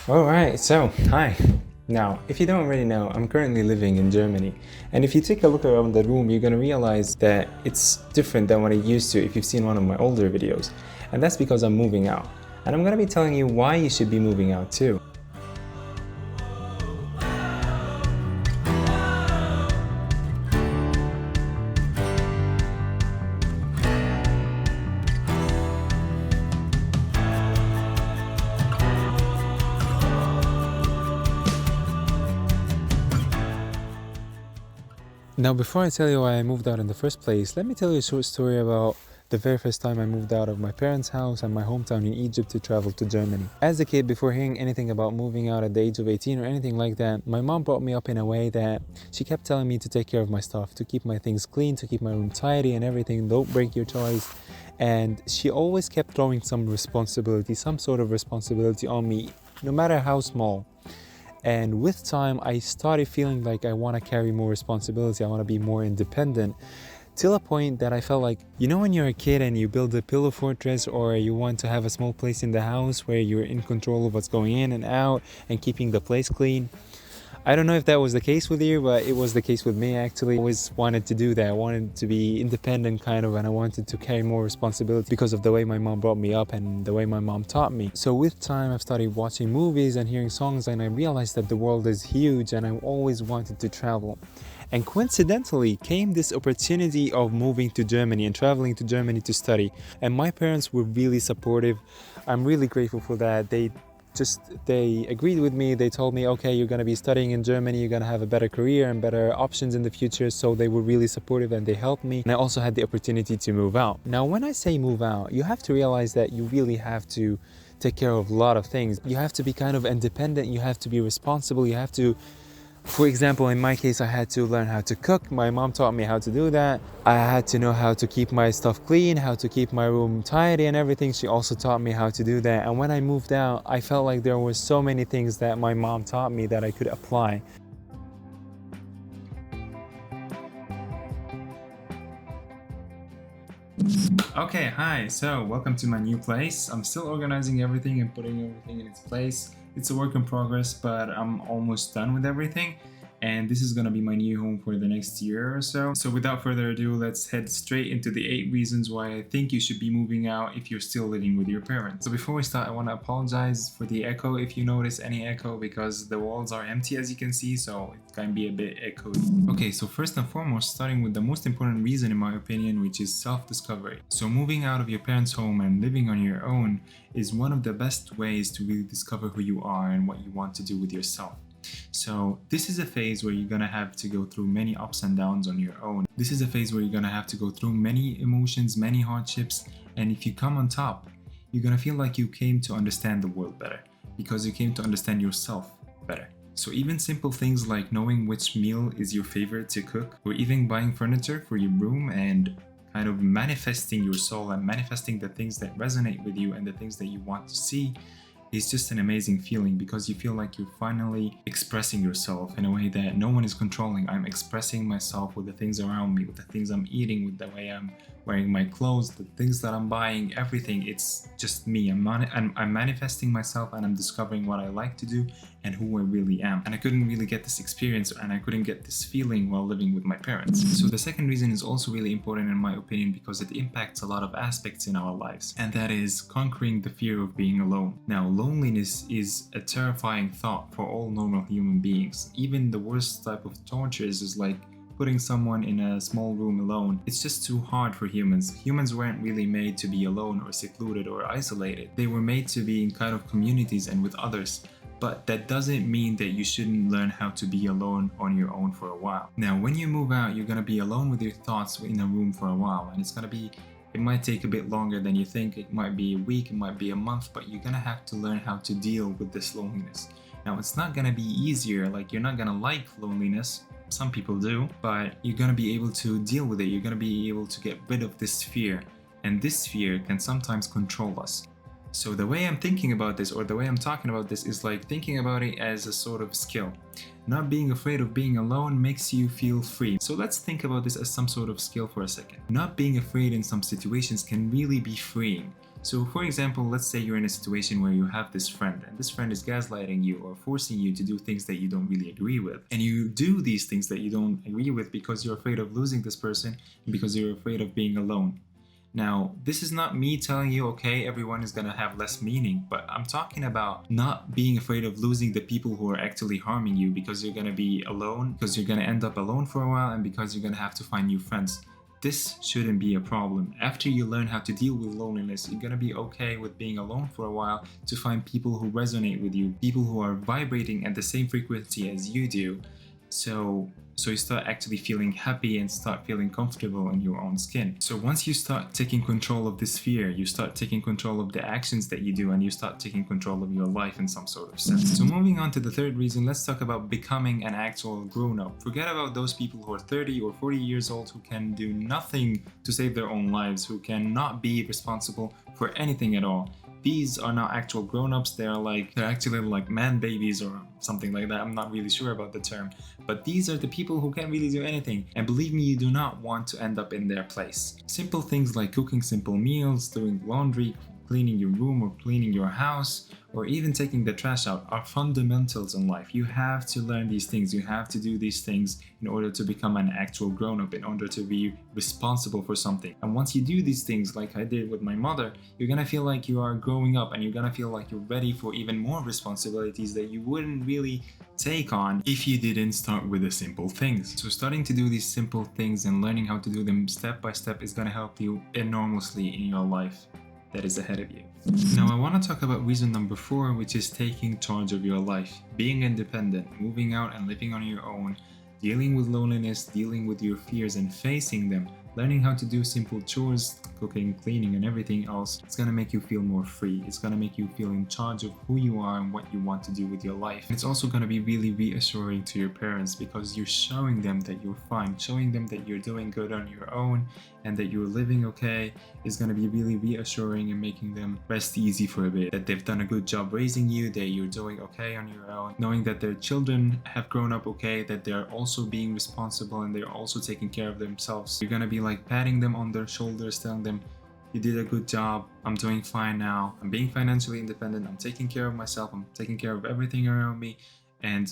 Alright, so hi. Now, if you don't already know, I'm currently living in Germany. And if you take a look around the room, you're gonna realize that it's different than what it used to if you've seen one of my older videos. And that's because I'm moving out. And I'm gonna be telling you why you should be moving out too. Now, before I tell you why I moved out in the first place, let me tell you a short story about the very first time I moved out of my parents' house and my hometown in Egypt to travel to Germany. As a kid, before hearing anything about moving out at the age of 18 or anything like that, my mom brought me up in a way that she kept telling me to take care of my stuff, to keep my things clean, to keep my room tidy and everything, don't break your toys. And she always kept throwing some responsibility, some sort of responsibility on me, no matter how small. And with time, I started feeling like I want to carry more responsibility. I want to be more independent, till a point that I felt like, when you're a kid and you build a pillow fortress, or you want to have a small place in the house where you're in control of what's going in and out and keeping the place clean. I don't know if that was the case with you, but it was the case with me actually. I always wanted to do that. I wanted to be independent kind of, and I wanted to carry more responsibility because of the way my mom brought me up and the way my mom taught me. So with time, I've started watching movies and hearing songs, and I realized that the world is huge and I always wanted to travel. And coincidentally came this opportunity of moving to Germany and traveling to Germany to study. And my parents were really supportive. I'm really grateful for that. They agreed with me. They told me, okay, you're going to be studying in Germany, you're going to have a better career and better options in the future. So they were really supportive and they helped me. And I also had the opportunity to move out. Now, when I say move out, you have to realize that you really have to take care of a lot of things. You have to be kind of independent. You have to be responsible. You have to, for example, in my case, I had to learn how to cook. My mom taught me how to do that. I had to know how to keep my stuff clean, how to keep my room tidy and everything. She also taught me how to do that. And when I moved out, I felt like there were so many things that my mom taught me that I could apply. Okay, hi. So, welcome to my new place. I'm still organizing everything and putting everything in its place. It's a work in progress, but I'm almost done with everything. And this is gonna be my new home for the next year or so. So without further ado, let's head straight into the 8 reasons why I think you should be moving out if you're still living with your parents. So before we start, I wanna apologize for the echo if you notice any echo, because the walls are empty as you can see, so it can be a bit echoey. Okay, so first and foremost, starting with the most important reason in my opinion, which is self-discovery. So moving out of your parents' home and living on your own is one of the best ways to really discover who you are and what you want to do with yourself. So this is a phase where you're gonna have to go through many ups and downs on your own. This is a phase where you're gonna have to go through many emotions, many hardships, and if you come on top, you're gonna feel like you came to understand the world better, because you came to understand yourself better. So even simple things like knowing which meal is your favorite to cook, or even buying furniture for your room and kind of manifesting your soul and manifesting the things that resonate with you and the things that you want to see, is just an amazing feeling, because you feel like you're finally expressing yourself in a way that no one is controlling. I'm expressing myself with the things around me, with the things I'm eating, with the way I'm wearing my clothes, the things that I'm buying, everything. It's just me. I'm manifesting myself, and I'm discovering what I like to do and who I really am. And I couldn't really get this experience, and I couldn't get this feeling while living with my parents. So the second reason is also really important in my opinion, because it impacts a lot of aspects in our lives, and that is conquering the fear of being alone. Now, loneliness is a terrifying thought for all normal human beings. Even the worst type of tortures is like putting someone in a small room alone. It's just too hard for humans. Humans weren't really made to be alone or secluded or isolated. They were made to be in kind of communities and with others. But that doesn't mean that you shouldn't learn how to be alone on your own for a while. Now, when you move out, you're gonna be alone with your thoughts in a room for a while, and it might take a bit longer than you think. It might be a week, it might be a month, but you're gonna have to learn how to deal with this loneliness. Now, it's not gonna be easier, like you're not gonna like loneliness. Some people do, but you're gonna be able to deal with it. You're gonna be able to get rid of this fear, and this fear can sometimes control us. So the way I'm thinking about this, or the way I'm talking about this, is like thinking about it as a sort of skill. Not being afraid of being alone makes you feel free. So let's think about this as some sort of skill for a second. Not being afraid in some situations can really be freeing. So for example, let's say you're in a situation where you have this friend and this friend is gaslighting you or forcing you to do things that you don't really agree with. And you do these things that you don't agree with because you're afraid of losing this person and because you're afraid of being alone. Now, this is not me telling you, okay, everyone is gonna have less meaning, but I'm talking about not being afraid of losing the people who are actually harming you because you're gonna be alone, because you're gonna end up alone for a while, and because you're gonna have to find new friends. This shouldn't be a problem. After you learn how to deal with loneliness, you're gonna be okay with being alone for a while to find people who resonate with you, people who are vibrating at the same frequency as you do. So you start actually feeling happy and start feeling comfortable in your own skin. So once you start taking control of this fear, you start taking control of the actions that you do, and you start taking control of your life in some sort of sense. So moving on to the third reason, let's talk about becoming an actual grown-up. Forget about those people who are 30 or 40 years old who can do nothing to save their own lives, who cannot be responsible for anything at all. These are not actual grown-ups, they're actually like man babies or something like that. I'm not really sure about the term, but these are the people who can't really do anything, and believe me, you do not want to end up in their place. Simple things like cooking simple meals, doing laundry, cleaning your room or cleaning your house, or even taking the trash out are fundamentals in life. You have to learn these things. You have to do these things in order to become an actual grown-up, in order to be responsible for something. And once you do these things, like I did with my mother, you're gonna feel like you are growing up, and you're gonna feel like you're ready for even more responsibilities that you wouldn't really take on if you didn't start with the simple things. So starting to do these simple things and learning how to do them step by step is gonna help you enormously in your life that is ahead of you. Now I want to talk about reason number 4, which is taking charge of your life, being independent, moving out and living on your own, dealing with loneliness, dealing with your fears and facing them, learning how to do simple chores, cooking, cleaning and everything else. It's gonna make you feel more free. It's gonna make you feel in charge of who you are and what you want to do with your life. It's also gonna be really reassuring to your parents because you're showing them that you're fine, showing them that you're doing good on your own and that you're living okay is gonna be really reassuring and making them rest easy for a bit, that they've done a good job raising you, that you're doing okay on your own, knowing that their children have grown up okay, that they're also being responsible and they're also taking care of themselves. You're gonna be like patting them on their shoulders, telling them, you did a good job, I'm doing fine now, I'm being financially independent, I'm taking care of myself, I'm taking care of everything around me, and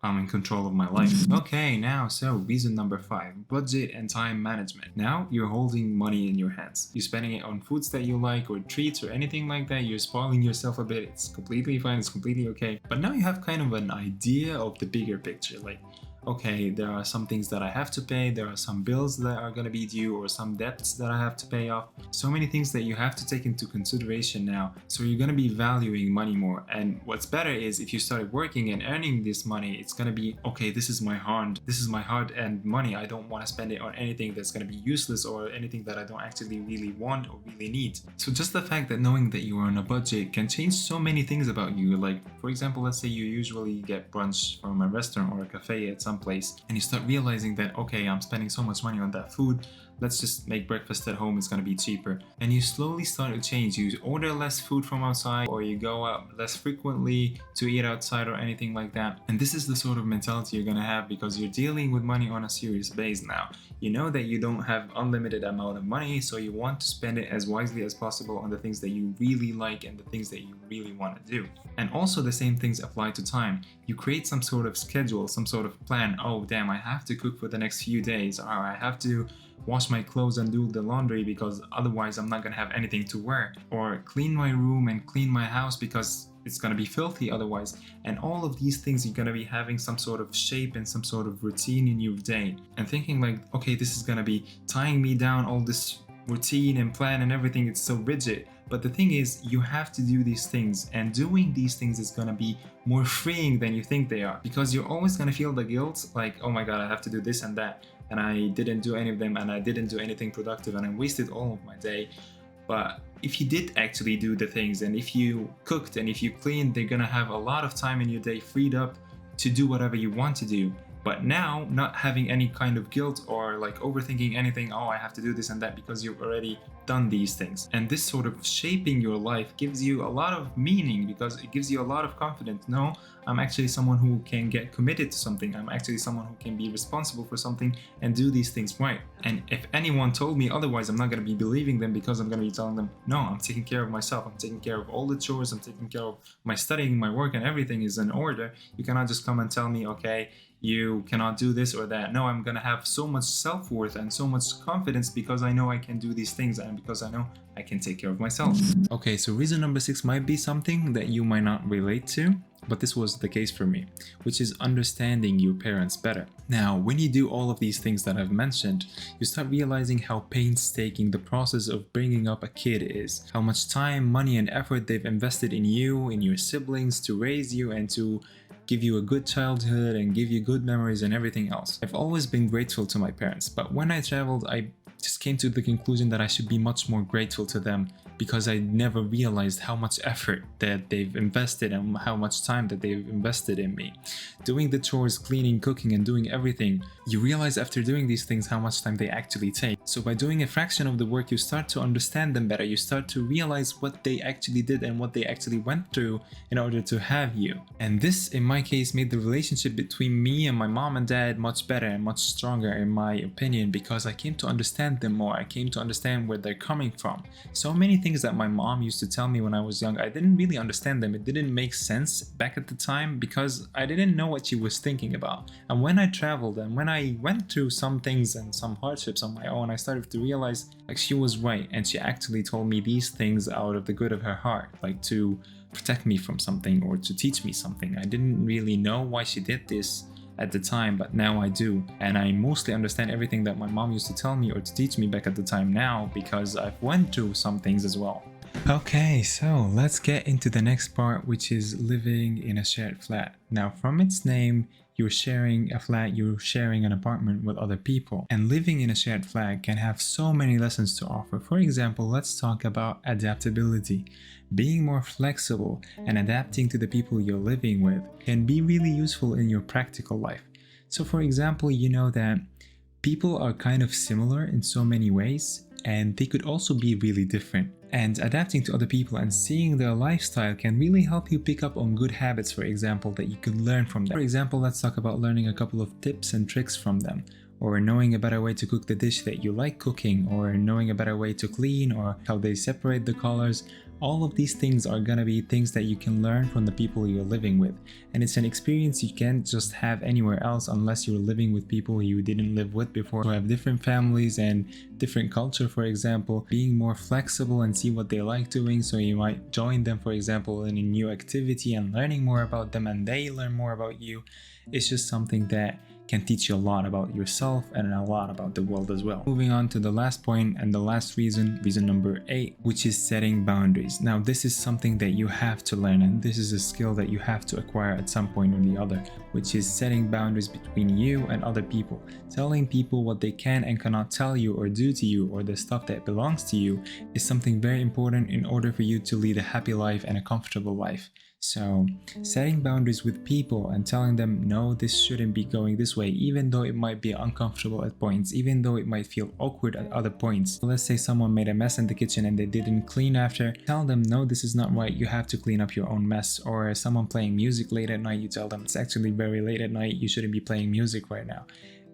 I'm in control of my life. Okay, now, so reason number 5, budget and time management. Now you're holding money in your hands. You're spending it on foods that you like or treats or anything like that. You're spoiling yourself a bit. It's completely fine. It's completely okay. But now you have kind of an idea of the bigger picture. Like, okay, there are some things that I have to pay, there are some bills that are gonna be due, or some debts that I have to pay off. So many things that you have to take into consideration now. So you're gonna be valuing money more. And what's better is if you started working and earning this money, it's gonna be, okay, this is my hard-earned money. I don't wanna spend it on anything that's gonna be useless or anything that I don't actually really want or really need. So just the fact that knowing that you are on a budget can change so many things about you. Like, for example, let's say you usually get brunch from a restaurant or a cafe at some place, and you start realizing that, okay, I'm spending so much money on that food, let's just make breakfast at home, it's gonna be cheaper. And you slowly start to change. You order less food from outside, or you go out less frequently to eat outside or anything like that. And this is the sort of mentality you're gonna have because you're dealing with money on a serious base now. You know that you don't have unlimited amount of money, so you want to spend it as wisely as possible on the things that you really like and the things that you really want to do. And also the same things apply to time. You create some sort of schedule, some sort of plan. Oh damn, I have to cook for the next few days, or I have to wash my clothes and do the laundry because otherwise I'm not gonna have anything to wear, or clean my room and clean my house because it's gonna be filthy otherwise. And all of these things, you're gonna be having some sort of shape and some sort of routine in your day and thinking like, okay, this is gonna be tying me down, all this routine and plan and everything, it's so rigid. But the thing is, you have to do these things, and doing these things is gonna be more freeing than you think they are, because you're always gonna feel the guilt, like, oh my god, I have to do this and that, and I didn't do any of them, and I didn't do anything productive, and I wasted all of my day. But if you did actually do the things, and if you cooked and if you cleaned, they're gonna have a lot of time in your day freed up to do whatever you want to do. But now, not having any kind of guilt or like overthinking anything, oh, I have to do this and that, because you've already done these things. And this sort of shaping your life gives you a lot of meaning, because it gives you a lot of confidence. No, I'm actually someone who can get committed to something. I'm actually someone who can be responsible for something and do these things right. And if anyone told me otherwise, I'm not going to be believing them, because I'm going to be telling them, no, I'm taking care of myself. I'm taking care of all the chores. I'm taking care of my studying, my work, and everything is in order. You cannot just come and tell me, okay, you cannot do this or that. No, I'm gonna have so much self-worth and so much confidence because I know I can do these things, and because I know I can take care of myself. Okay, so reason number 6 might be something that you might not relate to, but this was the case for me, which is understanding your parents better. Now, when you do all of these things that I've mentioned, you start realizing how painstaking the process of bringing up a kid is, how much time, money, and effort they've invested in you, in your siblings, to raise you and to give you a good childhood and give you good memories and everything else. I've always been grateful to my parents, but when I traveled, I just came to the conclusion that I should be much more grateful to them, because I never realized how much effort that they've invested and how much time that they've invested in me. Doing the chores, cleaning, cooking, and doing everything, you realize after doing these things how much time they actually take. So by doing a fraction of the work, you start to understand them better. You start to realize what they actually did and what they actually went through in order to have you. And this, in my case, made the relationship between me and my mom and dad much better and much stronger, in my opinion, because I came to understand them more. I came to understand where they're coming from. So many things that my mom used to tell me when I was young, I didn't really understand them. It didn't make sense back at the time because I didn't know what she was thinking about. And when I traveled and when I went through some things and some hardships on my own, I started to realize like she was right, and she actually told me these things out of the good of her heart, like to protect me from something or to teach me something. I didn't really know why she did this at the time, but now I do, and I mostly understand everything that my mom used to tell me or to teach me back at the time now, because I've went through some things as well. Okay, so let's get into the next part, which is living in a shared flat. Now, from its name, you're sharing a flat, you're sharing an apartment with other people. And living in a shared flat can have so many lessons to offer. For example, let's talk about adaptability. Being more flexible and adapting to the people you're living with can be really useful in your practical life. So for example, you know that people are kind of similar in so many ways, and they could also be really different. And adapting to other people and seeing their lifestyle can really help you pick up on good habits, for example, that you could learn from them. For example, let's talk about learning a couple of tips and tricks from them, or knowing a better way to cook the dish that you like cooking, or knowing a better way to clean, or how they separate the colors. All of these things are gonna be things that you can learn from the people you're living with. And it's an experience you can't just have anywhere else unless you're living with people you didn't live with before, who have different families and different culture, for example. Being more flexible and see what they like doing, so you might join them, for example, in a new activity and learning more about them and they learn more about you. It's just something that can teach you a lot about yourself and a lot about the world as well. Moving on to the last point and the last reason number 8, which is setting boundaries. Now, this is something that you have to learn, and this is a skill that you have to acquire at some point or the other, which is setting boundaries between you and other people. Telling people what they can and cannot tell you or do to you, or the stuff that belongs to you, is something very important in order for you to lead a happy life and a comfortable life. So setting boundaries with people and telling them, no, this shouldn't be going this way, even though it might be uncomfortable at points, even though it might feel awkward at other points. So let's say someone made a mess in the kitchen and they didn't clean after. Tell them, no, this is not right, you have to clean up your own mess. Or someone playing music late at night, you tell them it's actually very late at night, you shouldn't be playing music right now.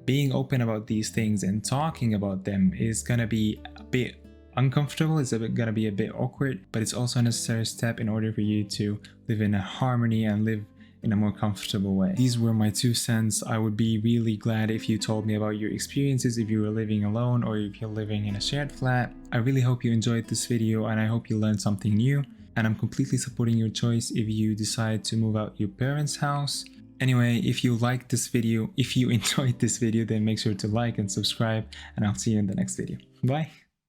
Being open about these things and talking about them is gonna be a bit uncomfortable, it's gonna be a bit awkward, but it's also a necessary step in order for you to live in a harmony and live in a more comfortable way. These were my 2 cents. I would be really glad if you told me about your experiences, if you were living alone or if you're living in a shared flat. I really hope you enjoyed this video and I hope you learned something new, and I'm completely supporting your choice if you decide to move out your parents' house. Anyway, if you liked this video, if you enjoyed this video, then make sure to like and subscribe, and I'll see you in the next video. Bye!